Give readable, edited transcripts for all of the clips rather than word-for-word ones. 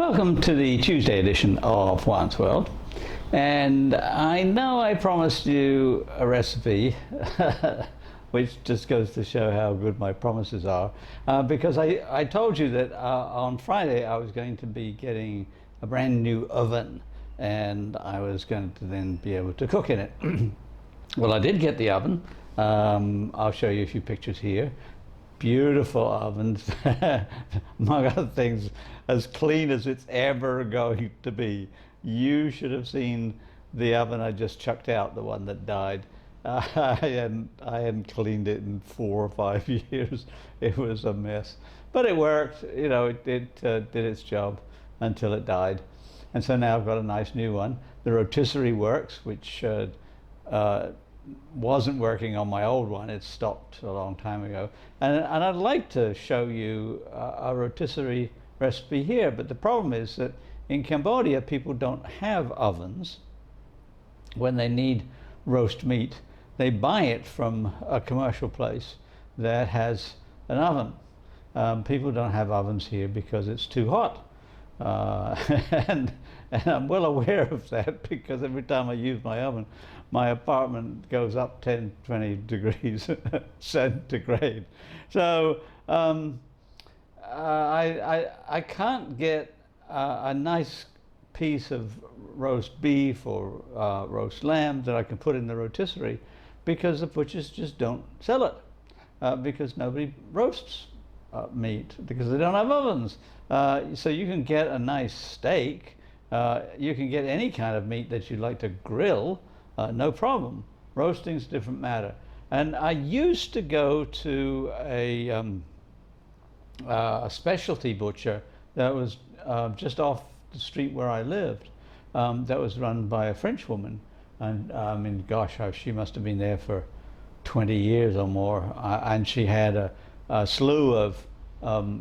Welcome to the Tuesday edition of Juan's World. And I know I promised you a recipe, which just goes to show how good my promises are, because I told you that on Friday I was going to be getting a brand new oven, and I was going to then be able to cook in it. Well, I did get the oven. I'll show you a few pictures here. Beautiful ovens, among other things, as clean as it's ever going to be. You should have seen the oven I just chucked out, the one that died. I hadn't cleaned it in 4 or 5 years. It was a mess, but it worked. You know, it did its job until it died, and so now I've got a nice new one. The rotisserie works, which wasn't working on my old one. It stopped a long time ago, and I'd like to show you a rotisserie recipe here, but the problem is that in Cambodia people don't have ovens. When they need roast meat, they buy it from a commercial place that has an oven. People don't have ovens here because it's too hot, and I'm well aware of that, because every time I use my oven, my apartment goes up 10, 20 degrees centigrade. So I can't get a nice piece of roast beef or roast lamb that I can put in the rotisserie, because the butchers just don't sell it, because nobody roasts meat, because they don't have ovens. So you can get a nice steak, you can get any kind of meat that you'd like to grill, no problem. Roasting's a different matter. And I used to go to a specialty butcher that was just off the street where I lived, that was run by a French woman. And I mean, gosh, she must have been there for 20 years or more. And she had a slew of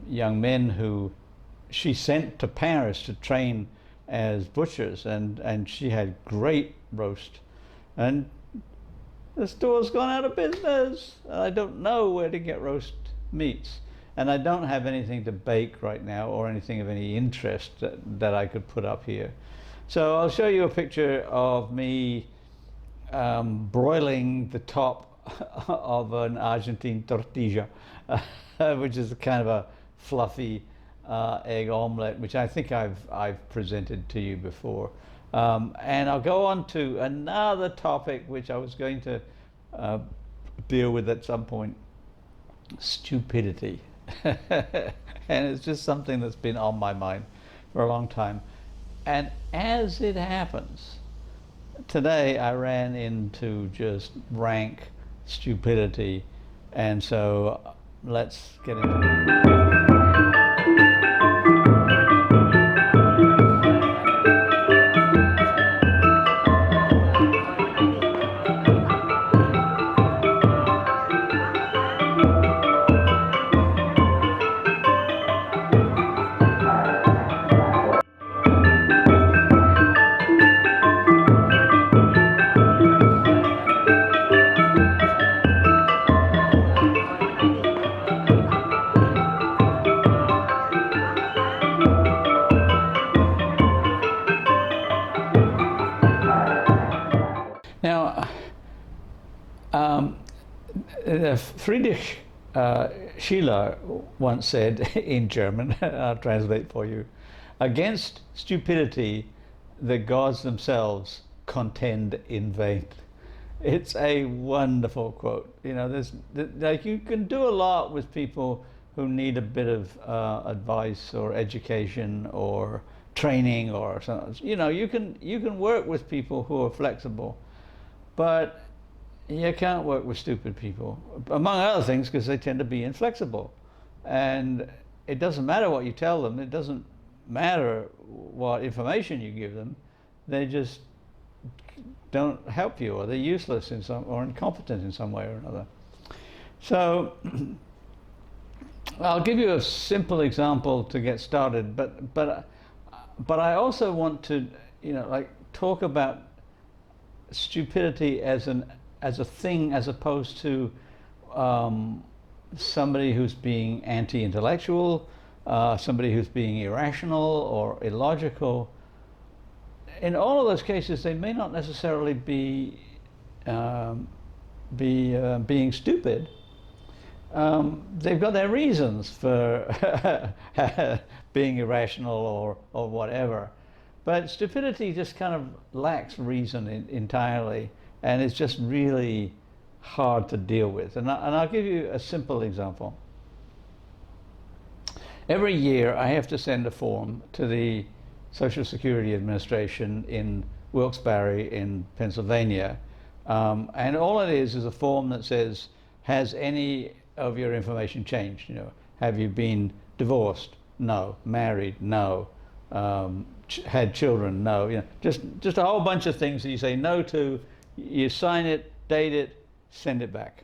young men who she sent to Paris to train as butchers, and she had great roast. And the store's gone out of business. I don't know where to get roast meats, and I don't have anything to bake right now, or anything of any interest that I could put up here. So I'll show you a picture of me broiling the top of an Argentine tortilla, which is kind of a fluffy egg omelette, which I think I've presented to you before. And I'll go on to another topic which I was going to deal with at some point: stupidity. And it's just something that's been on my mind for a long time. And as it happens, today I ran into just rank stupidity, and so let's get into it. Now, Friedrich Schiller once said in German, I'll translate for you: "Against stupidity, the gods themselves contend in vain." It's a wonderful quote. You know, like, you can do a lot with people who need a bit of advice or education or training or something. You know, you can work with people who are flexible, but you can't work with stupid people, among other things because they tend to be inflexible. And it doesn't matter what you tell them, it doesn't matter what information you give them, they just don't help you, or they're useless in some, or incompetent in some way or another. So I'll give you a simple example to get started, but I also want to, you know, like, talk about stupidity as a thing, as opposed to somebody who's being anti-intellectual, somebody who's being irrational or illogical. In all of those cases, they may not necessarily be being stupid. They've got their reasons for being irrational or whatever. But stupidity just kind of lacks reason entirely, and it's just really hard to deal with. And I'll give you a simple example. Every year I have to send a form to the Social Security Administration in Wilkes-Barre in Pennsylvania. And all it is a form that says, has any of your information changed? You know, have you been divorced? No. Married? No. Had children? No. You know, just a whole bunch of things that you say no to. You sign it, date it, send it back.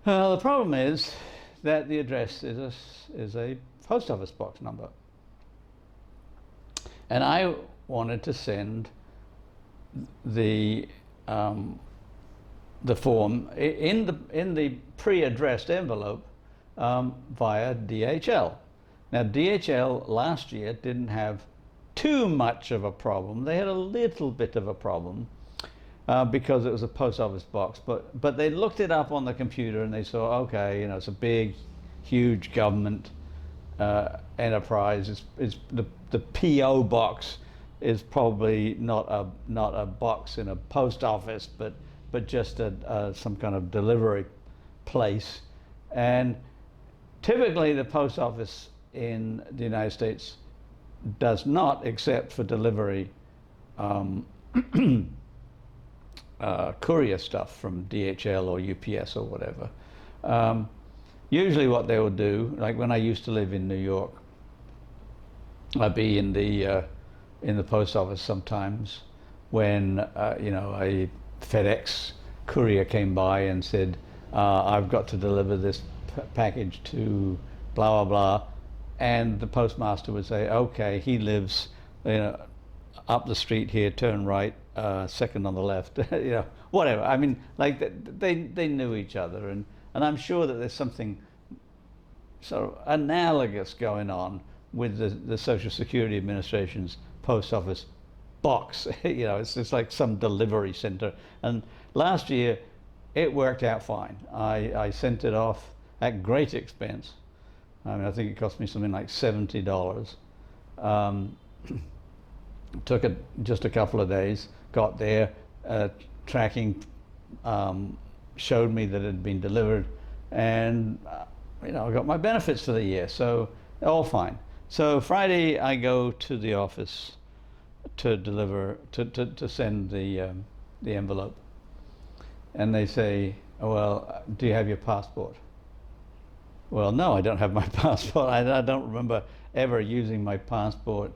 The problem is that the address is a post office box number, and I wanted to send the form in the pre-addressed envelope via DHL. Now DHL last year didn't have too much of a problem. They had a little bit of a problem because it was a post office box, but they looked it up on the computer and they saw, okay, you know, it's a big, huge government enterprise. It's the PO box is probably not a box in a post office, but just some kind of delivery place. And typically the post office in the United States does not accept for delivery courier stuff from DHL or UPS or whatever. Usually what they will do, like when I used to live in New York, I'd be in the post office sometimes when you know, a FedEx courier came by and said, I've got to deliver this package to blah blah blah, and the postmaster would say, okay, he lives, you know, up the street here, turn right, second on the left, you know, whatever. I mean, like they knew each other, and I'm sure that there's something sort of analogous going on with the Social Security Administration's post office box. You know, it's just like some delivery center. And last year it worked out fine. I sent it off at great expense. I mean, I think it cost me something like $70. Took it just a couple of days, got there, tracking showed me that it had been delivered, and you know, I got my benefits for the year, so all fine. So Friday I go to the office to deliver, to send the envelope, and they say, oh, well, do you have your passport? Well, no, I don't have my passport. I don't remember ever using my passport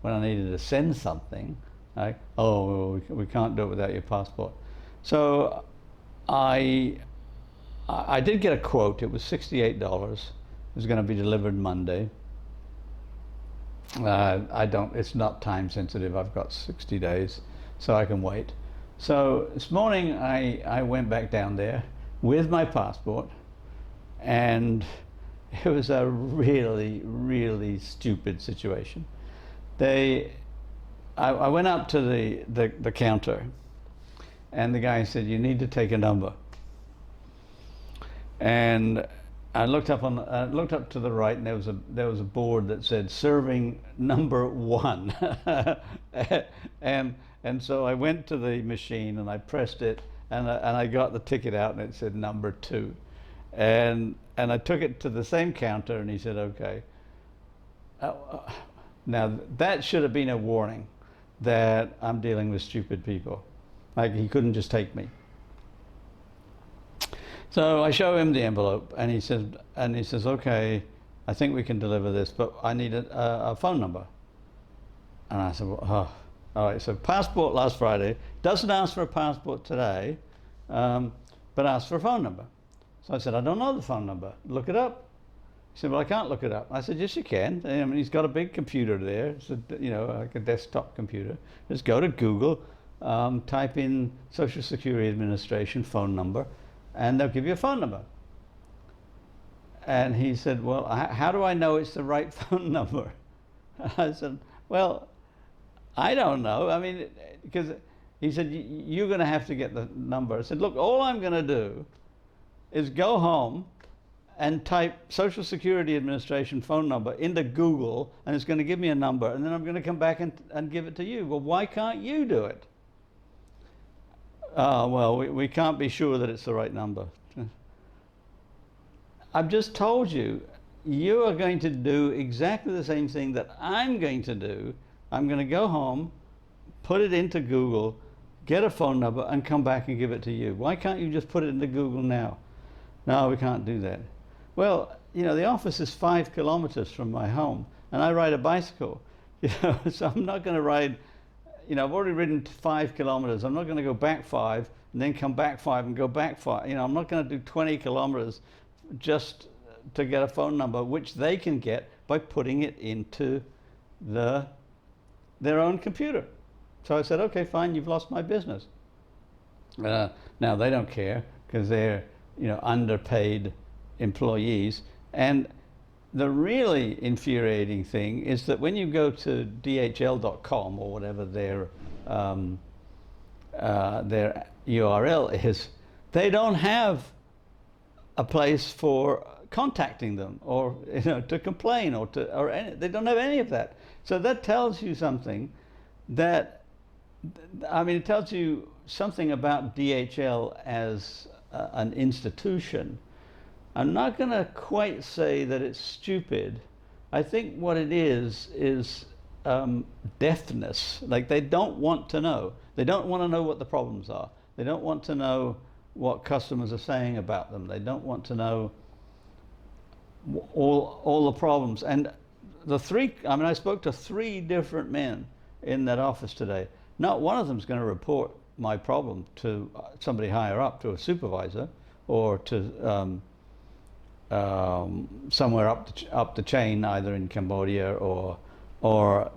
when I needed to send something. Like, oh, well, we can't do it without your passport. So I did get a quote. It was $68. It was going to be delivered Monday. It's not time sensitive. I've got 60 days, so I can wait. So this morning I went back down there with my passport, and it was a really, really stupid situation. I went up to the counter, and the guy said, you need to take a number. And I looked up to the right, and there was a board that said serving number 1. and so I went to the machine and I pressed it, and I got the ticket out, and it said number 2. And I took it to the same counter, and he said, okay. Now that should have been a warning that I'm dealing with stupid people. Like, he couldn't just take me. So I show him the envelope, and he says, okay, I think we can deliver this, but I need a phone number. And I said, well, oh, all right. So passport last Friday, doesn't ask for a passport today, but asks for a phone number. So I said, I don't know the phone number. Look it up. He said, well, I can't look it up. I said, yes, you can. I mean, he's got a big computer there. It's you know, like a desktop computer. Just go to Google, type in Social Security Administration phone number, and they'll give you a phone number. And he said, well, how do I know it's the right phone number? I said, well, I don't know. I mean, because he said, you're going to have to get the number. I said, look, all I'm going to do is go home and type Social Security Administration phone number into Google, and it's going to give me a number, and then I'm going to come back and give it to you. Well, why can't you do it? Well, we can't be sure that it's the right number. I've just told you, you are going to do exactly the same thing that I'm going to do. I'm going to go home, put it into Google, get a phone number, and come back and give it to you. Why can't you just put it into Google now? No, we can't do that. Well, you know, the office is 5 kilometers from my home, and I ride a bicycle. You know, so I'm not going to ride, you know, I've already ridden 5 kilometers. I'm not going to go back 5 and then come back 5 and go back 5. You know, I'm not going to do 20 kilometers just to get a phone number, which they can get by putting it into their own computer. So I said, okay, fine, you've lost my business. Now they don't care because they're, you know, underpaid employees. And the really infuriating thing is that when you go to dhl.com or whatever their URL is, they don't have a place for contacting them, or, you know, to complain, or they don't have any of that. So that tells you something that, I mean, it tells you something about DHL as an institution. I'm not going to quite say that it's stupid. I think what it is deafness. Like, they don't want to know. They don't want to know what the problems are. They don't want to know what customers are saying about them. They don't want to know all the problems. And I spoke to 3 different men in that office today. Not one of them is going to report my problem to somebody higher up, to a supervisor, or to somewhere up the chain, either in Cambodia or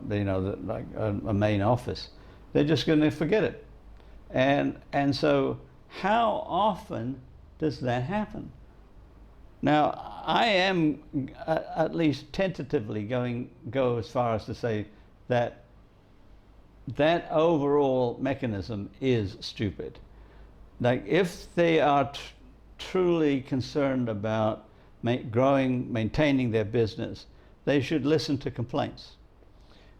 you know, like a main office. They're just going to forget it. And so how often does that happen? Now, I am at least tentatively go as far as to say that that overall mechanism is stupid. Like, if they are truly concerned about maintaining their business, they should listen to complaints.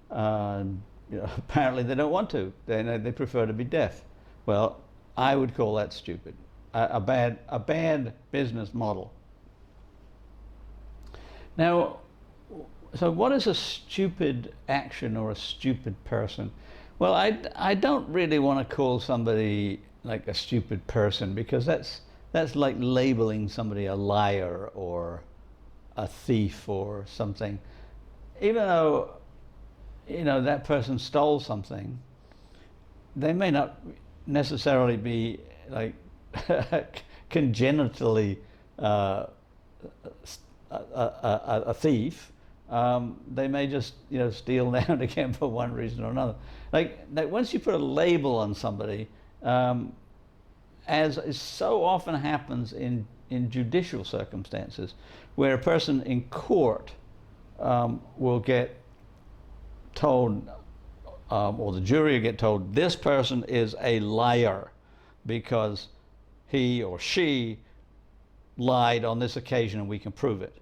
You know, apparently they don't want to. They prefer to be deaf. Well, I would call that stupid, a bad business model. Now, so what is a stupid action or a stupid person? Well, I don't really want to call somebody like a stupid person, because that's like labeling somebody a liar or a thief or something. Even though, you know, that person stole something, they may not necessarily be like congenitally a thief. They may just, you know, steal now and again for one reason or another. Like once you put a label on somebody, as so often happens in judicial circumstances, where a person in court will get told, or the jury will get told, this person is a liar because he or she lied on this occasion and we can prove it.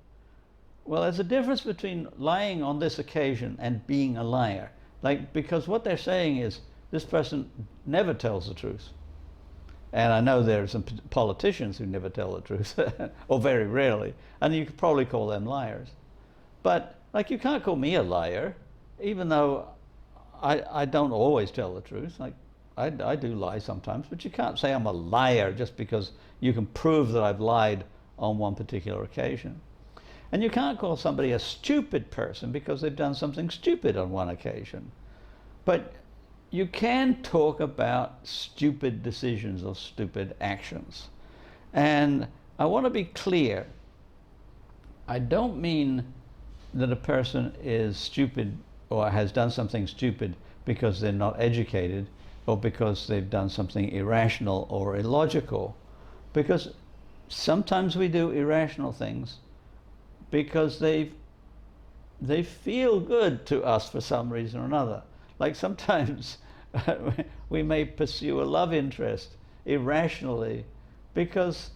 Well, there's a difference between lying on this occasion and being a liar. Like, because what they're saying is this person never tells the truth. And I know there are some politicians who never tell the truth, or very rarely, and you could probably call them liars. But, like, you can't call me a liar, even though I don't always tell the truth. Like, I do lie sometimes, but you can't say I'm a liar just because you can prove that I've lied on one particular occasion. And you can't call somebody a stupid person because they've done something stupid on one occasion. But you can talk about stupid decisions or stupid actions. And I want to be clear. I don't mean that a person is stupid or has done something stupid because they're not educated or because they've done something irrational or illogical. Because sometimes we do irrational things because they feel good to us for some reason or another. Like sometimes we may pursue a love interest irrationally because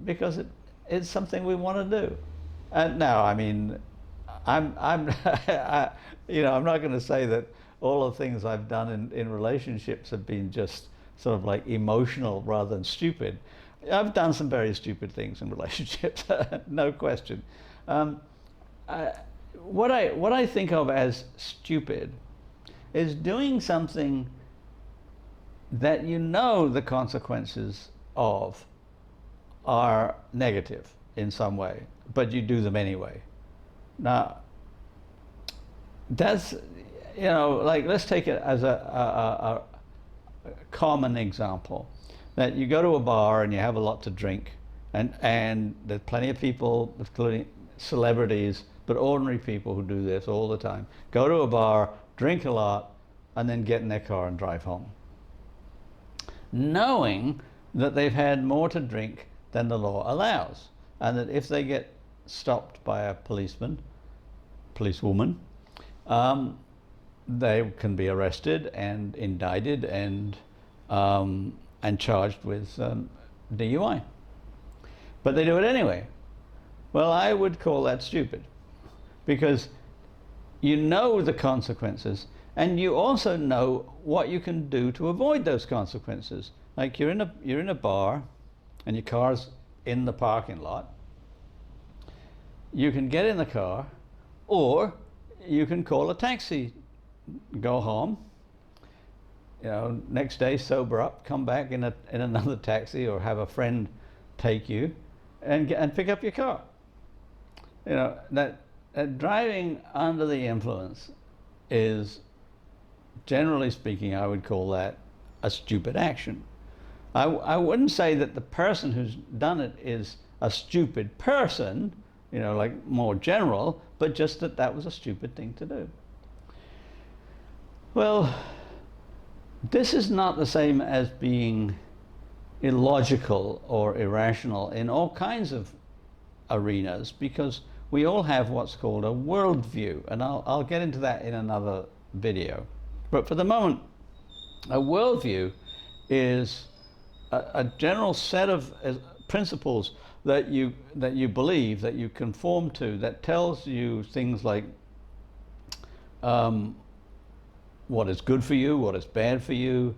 it's something we want to do. And now, I mean, I'm I'm not going to say that all the things I've done in relationships have been just sort of like emotional rather than stupid. I've done some very stupid things in relationships, no question. What I think of as stupid is doing something that you know the consequences of are negative in some way, but you do them anyway. Now, that's, like, let's take it as a common example, that you go to a bar and you have a lot to drink, and there's plenty of people, including celebrities, but ordinary people who do this all the time. Go to a bar, drink a lot, and then get in their car and drive home, knowing that they've had more to drink than the law allows, and that if they get stopped by a policeman, policewoman, they can be arrested and indicted and charged with DUI. But they do it anyway. Well, I would call that stupid, because you know the consequences, and you also know what you can do to avoid those consequences. Like you're in a bar, and your car's in the parking lot. You can get in the car, or you can call a taxi, go home. Next day sober up, come back in another taxi, or have a friend take you, and pick up your car. That driving under the influence is, generally speaking, I would call that a stupid action. I wouldn't say that the person who's done it is a stupid person, like more general, but just that was a stupid thing to do. Well, this is not the same as being illogical or irrational in all kinds of arenas, because we all have what's called a worldview, and I'll get into that in another video. But for the moment, a worldview is a general set of principles that you believe, that you conform to, that tells you things like what is good for you, what is bad for you,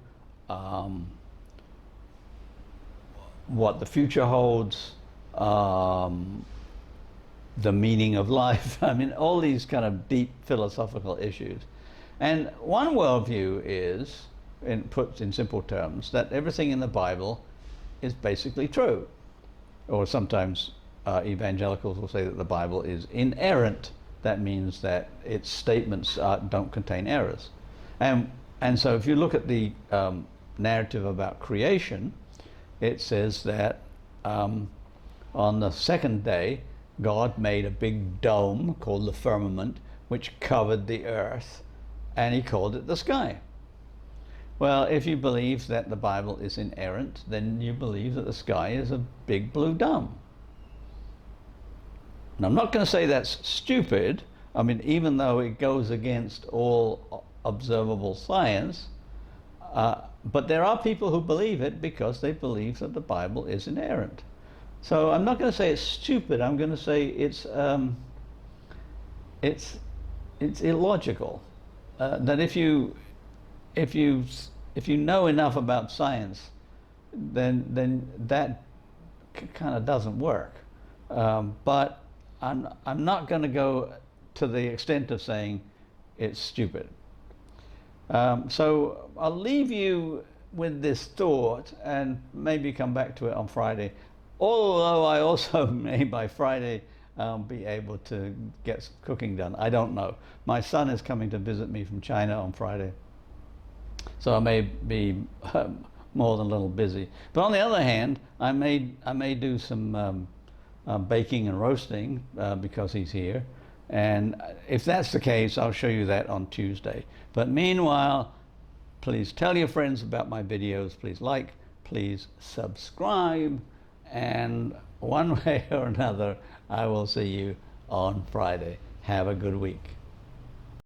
what the future holds, the meaning of life. I mean, all these kind of deep philosophical issues. And one worldview is, put in simple terms, that everything in the Bible is basically true. Or sometimes evangelicals will say that the Bible is inerrant. That means that its statements don't contain errors. And so if you look at the narrative about creation, it says that on the second day, God made a big dome called the firmament, which covered the earth, and he called it the sky. Well, if you believe that the Bible is inerrant, then you believe that the sky is a big blue dome. And I'm not going to say that's stupid. I mean, even though it goes against all observable science, but there are people who believe it because they believe that the Bible is inerrant. So I'm not going to say it's stupid. I'm going to say it's illogical. That if you know enough about science, then that kind of doesn't work. But I'm not going to go to the extent of saying it's stupid. So I'll leave you with this thought, and maybe come back to it on Friday. Although I also may by Friday be able to get some cooking done. I don't know. My son is coming to visit me from China on Friday, so I may be more than a little busy. But on the other hand, I may do some baking and roasting because he's here. And if that's the case, I'll show you that on Tuesday. But meanwhile, please tell your friends about my videos. Please like, please subscribe. And one way or another, I will see you on Friday. Have a good week.